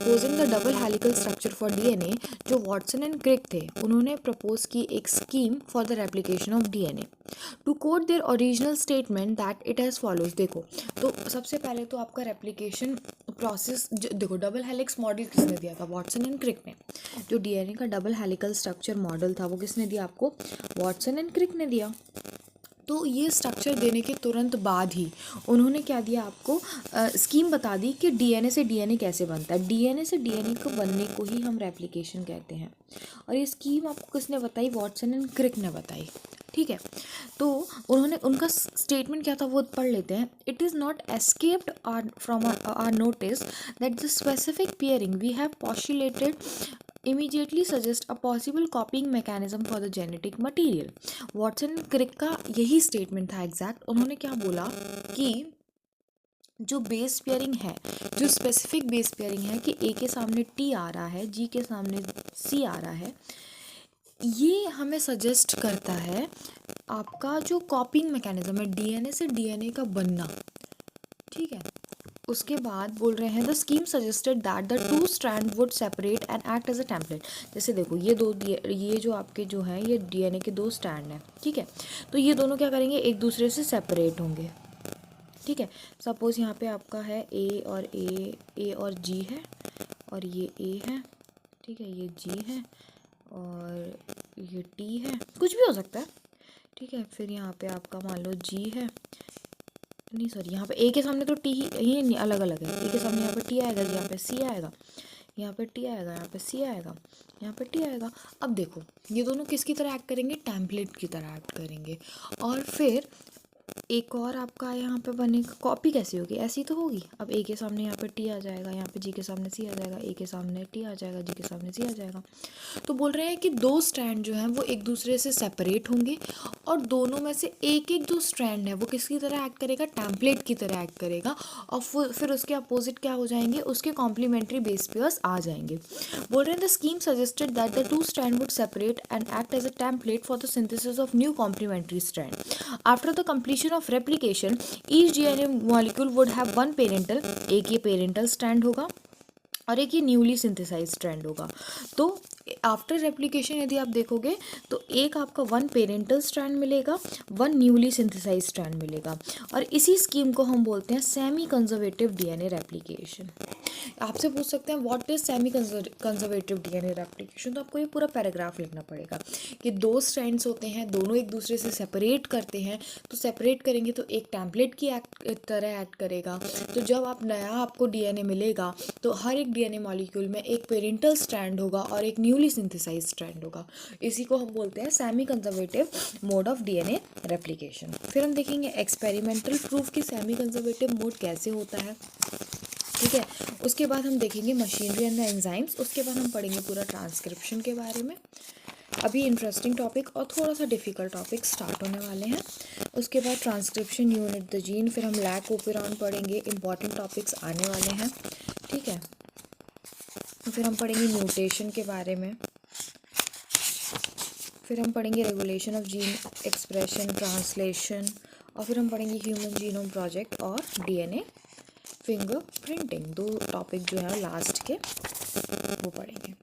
Proposing the double helical structure for DNA, जो Watson and Crick थे, उन्होंने propose की एक scheme for the replication of DNA to quote their original statement that it as follows. देखो, तो सबसे पहले तो आपका रेप्लिकेशन प्रोसेस, देखो डबल हेलिक्स मॉडल किसने दिया था? वॉटसन एंड क्रिक ने। जो डीएनए का डबल हेलिकल स्ट्रक्चर मॉडल था वो किसने दिया आपको? वॉटसन एंड क्रिक ने दिया। तो ये स्ट्रक्चर देने के तुरंत बाद ही उन्होंने क्या दिया आपको? स्कीम बता दी कि डीएनए से डीएनए कैसे बनता है। डीएनए से डीएनए को बनने को ही हम रेप्लिकेशन कहते हैं। और ये स्कीम आपको किसने बताई? वॉटसन एंड क्रिक ने बताई। ठीक है, तो उन्होंने, उनका स्टेटमेंट क्या था वो पढ़ लेते हैं। It is not escaped from our notice that the specific pairing we have postulated immediately suggest a possible copying mechanism for the genetic material। Watson Crick का यही स्टेटमेंट था एग्जैक्ट। उन्होंने क्या बोला कि जो बेस पेयरिंग है, जो स्पेसिफिक बेस पेयरिंग है कि ए के सामने टी आ रहा है, जी के सामने सी आ रहा है, ये हमें सजेस्ट करता है आपका जो कॉपिंग मैकेनिज्म है डीएनए से डीएनए का बनना। ठीक है, उसके बाद बोल रहे हैं the scheme suggested that the two strand would separate and act as a template. जैसे देखो ये जो आपके जो है ये डीएनए के दो स्ट्रैंड हैं। ठीक है, तो ये दोनों क्या करेंगे? एक दूसरे से सेपरेट होंगे। ठीक है, सपोज यहाँ पे आपका है ए और जी है, और ये ए है, ठीक है, ये जी है, और ये टी है, कुछ भी हो सकता है। ठीक है, फिर यहाँ पे आपका मान लो जी है, नहीं सॉरी, यहाँ पे ए के सामने तो टी ही नहीं, अलग अलग है। ए के सामने यहाँ पे टी आएगा, यहाँ पे सी आएगा, यहाँ पे टी आएगा, यहाँ पे सी आएगा, यहाँ पे टी आएगा। अब देखो ये दोनों किसकी तरह एक्ट करेंगे? टेम्पलेट की तरह एक्ट करेंगे। और फिर एक और आपका यहाँ पे बनेगा, कॉपी कैसी होगी? ऐसी तो होगी। अब ए के सामने यहाँ पे टी आ जाएगा, यहाँ पे जी के सामने सी आ जाएगा, ए के सामने टी आ जाएगा, जी के सामने सी आ जाएगा। तो बोल रहे हैं कि दो स्ट्रैंड जो हैं वो एक दूसरे से सेपरेट होंगे, और दोनों में से एक एक जो स्ट्रैंड है वो किसकी तरह एक्ट करेगा? टेम्पलेट की तरह एक्ट करेगा। और फिर उसके अपोजिट क्या हो जाएंगे? उसके कॉम्प्लीमेंट्री बेस पेयर्स आ जाएंगे। बोल रहे हैं the scheme suggested that the two strand would separate and act as a template for the synthesis of new complementary strand. After the completion of replication each DNA molecule would have one parental, एक ये parental strand होगा और एक ये newly synthesize strand होगा। तो after replication यदि आप देखोगे तो एक आपका वन पेरेंटल स्ट्रैंड मिलेगा, वन न्यूली सिंथेसाइज स्ट्रैंड मिलेगा। और इसी स्कीम को हम बोलते हैं सेमी कंजर्वेटिव डीएनए रेप्लिकेशन। आपसे पूछ सकते हैं what is semi conservative DNA replication, तो आपको ये पूरा पैराग्राफ लिखना पड़ेगा कि दो स्ट्रैंड्स होते हैं, दोनों एक दूसरे से सेपरेट करते हैं, तो सेपरेट करेंगे तो एक टेम्पलेट की तरह एक्ट करेगा। तो जब आप नया आपको डीएनए मिलेगा तो हर एक डीएनए मॉलिक्यूल में एक पेरेंटल स्ट्रैंड होगा और एक न्यूली सिंथेसाइज स्ट्रैंड होगा। इसी को हम बोलते हैं semi conservative mode of DNA replication. फिर हम देखेंगे एक्सपेरिमेंटल प्रूफ की सेमी कंजर्वेटिव मोड कैसे होता है। ठीक है, उसके बाद हम देखेंगे मशीनरी एंड द एंजाइम्स। उसके बाद हम पढ़ेंगे पूरा ट्रांसक्रिप्शन के बारे में। अभी इंटरेस्टिंग टॉपिक और थोड़ा सा डिफ़िकल्ट टॉपिक स्टार्ट होने वाले हैं। उसके बाद ट्रांसक्रिप्शन यूनिट द जीन, फिर हम लैक ओपेरॉन पढ़ेंगे, इंपॉर्टेंट टॉपिक्स आने वाले हैं। ठीक है, फिर हम पढ़ेंगे म्यूटेशन के बारे में, फिर हम पढ़ेंगे regulation of gene expression, translation, और फिर हम पढ़ेंगे ह्यूमन जीनोम प्रोजेक्ट और डीएनए फिंगर प्रिंटिंग। दो टॉपिक जो है लास्ट के वो पढ़ेंगे।